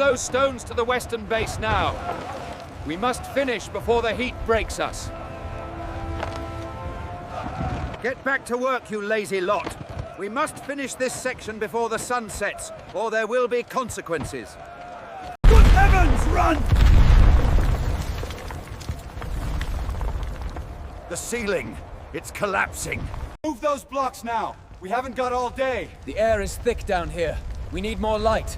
those stones to the western base now. We must finish before the heat breaks us. Get back to work, you lazy lot. We must finish this section before the sun sets, or there will be consequences. Good heavens, run! The ceiling, it's collapsing. Move those blocks now. We haven't got all day. The air is thick down here. We need more light.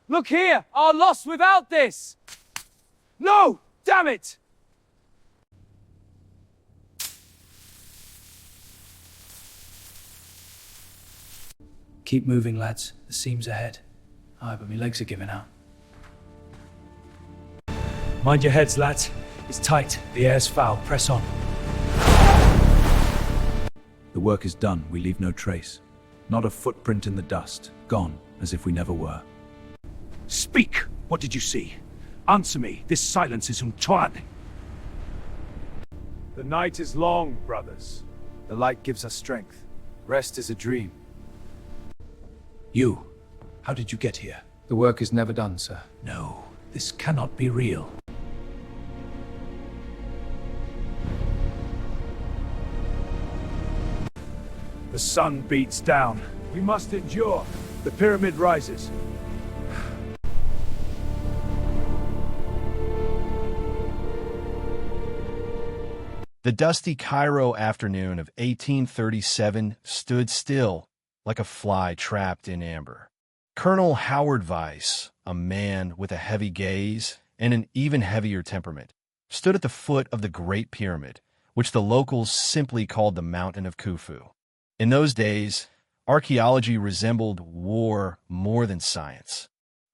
Look here! Our loss without this! No! Damn it! Keep moving, lads. The seam's ahead. Aye, but my legs are giving out. Mind your heads, lads. It's tight. The air's foul. Press on. The work is done. We leave no trace. Not a footprint in the dust. Gone, as if we never were. Speak! What did you see? Answer me. This silence is Umtuan. The night is long, brothers. The light gives us strength. Rest is a dream. You, how did you get here? The work is never done, sir. No, this cannot be real. The sun beats down. We must endure. The pyramid rises. The dusty Cairo afternoon of 1837 stood still, like a fly trapped in amber. Colonel Howard Vyse, a man with a heavy gaze and an even heavier temperament, stood at the foot of the Great Pyramid, which the locals simply called the Mountain of Khufu. In those days, archaeology resembled war more than science.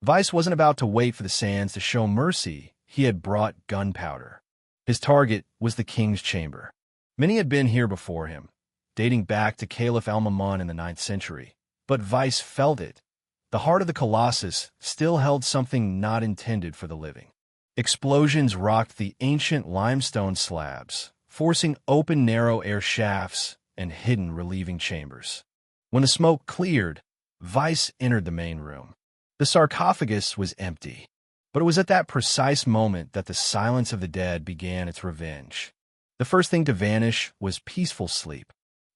Vyse wasn't about to wait for the sands to show mercy. He had brought gunpowder. His target was the king's chamber. Many had been here before him, dating back to Caliph in the 9th century. But Vyse felt it. The heart of the colossus still held something not intended for the living. Explosions rocked the ancient limestone slabs, forcing open narrow air shafts and hidden relieving chambers. When the smoke cleared, Vyse entered the main room. The sarcophagus was empty. But it was at that precise moment that the silence of the dead began its revenge. The first thing to vanish was peaceful sleep.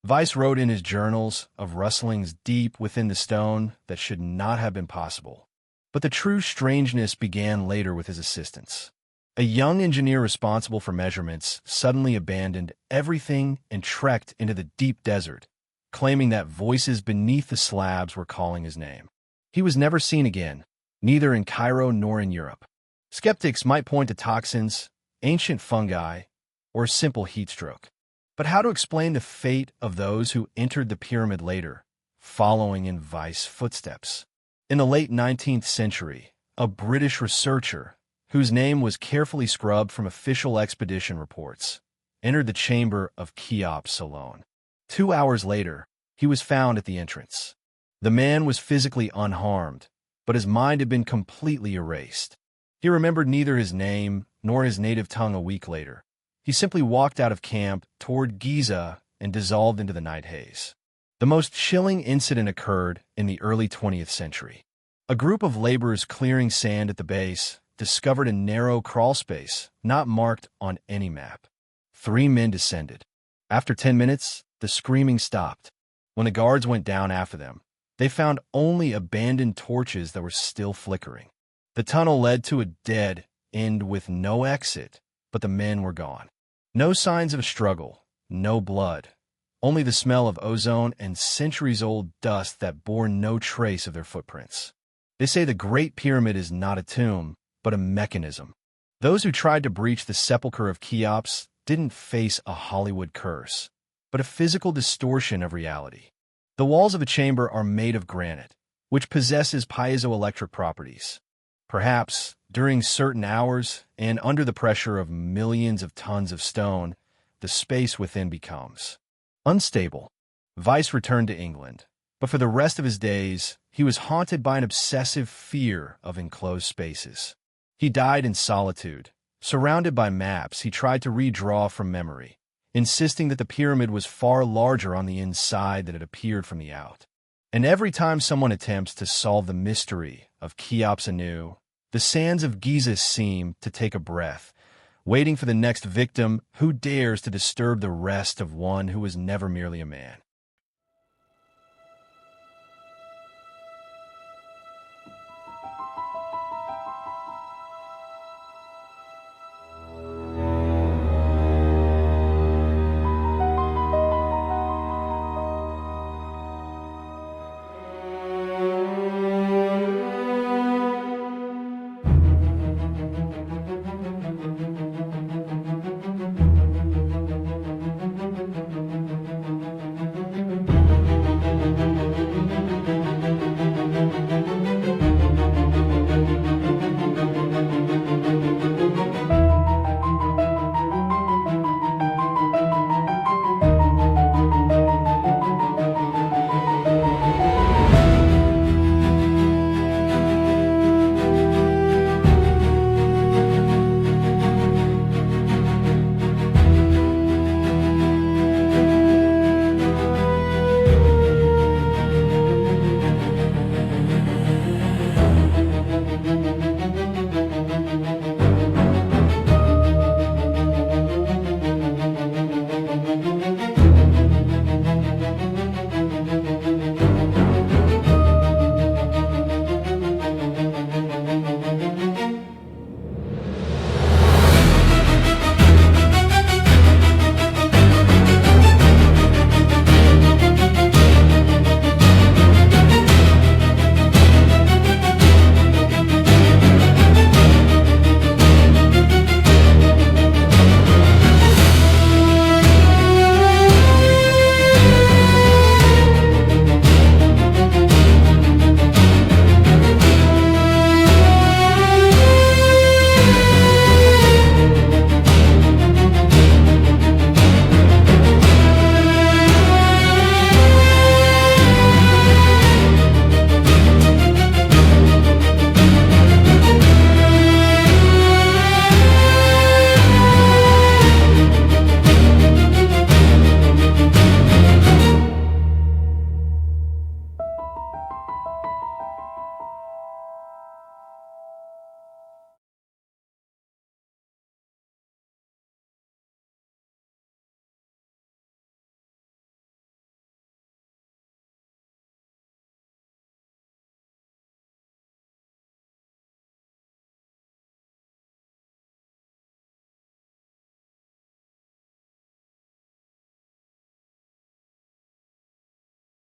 Vyse wrote in his journals of rustlings deep within the stone that should not have been possible. But the true strangeness began later with his assistants. A young engineer responsible for measurements suddenly abandoned everything and trekked into the deep desert, claiming that voices beneath the slabs were calling his name. He was never seen again, neither in Cairo nor in Europe. Skeptics might point to toxins, ancient fungi, or simple heat stroke. But how to explain the fate of those who entered the pyramid later, following in Vyse's footsteps? In the late 19th century, a British researcher, whose name was carefully scrubbed from official expedition reports, entered the chamber of Cheops alone. 2 hours later, he was found at the entrance. The man was physically unharmed, but his mind had been completely erased. He remembered neither his name nor his native tongue a week later. He simply walked out of camp toward Giza and dissolved into the night haze. The most chilling incident occurred in the early 20th century. A group of laborers clearing sand at the base discovered a narrow crawl space not marked on any map. 3 men descended. After 10 minutes, the screaming stopped. When the guards went down after them, they found only abandoned torches that were still flickering. The tunnel led to a dead end with no exit, but the men were gone. No signs of a struggle, no blood, only the smell of ozone and centuries-old dust that bore no trace of their footprints. They say the Great Pyramid is not a tomb, but a mechanism. Those who tried to breach the sepulchre of Cheops didn't face a Hollywood curse, but a physical distortion of reality. The walls of a chamber are made of granite, which possesses piezoelectric properties. Perhaps, during certain hours and under the pressure of millions of tons of stone, the space within becomes unstable. Vyse returned to England, but for the rest of his days, he was haunted by an obsessive fear of enclosed spaces. He died in solitude. Surrounded by maps he tried to redraw from memory, insisting that the pyramid was far larger on the inside than it appeared from the out. And every time someone attempts to solve the mystery of Cheops anew, the sands of Giza seem to take a breath, waiting for the next victim who dares to disturb the rest of one who was never merely a man.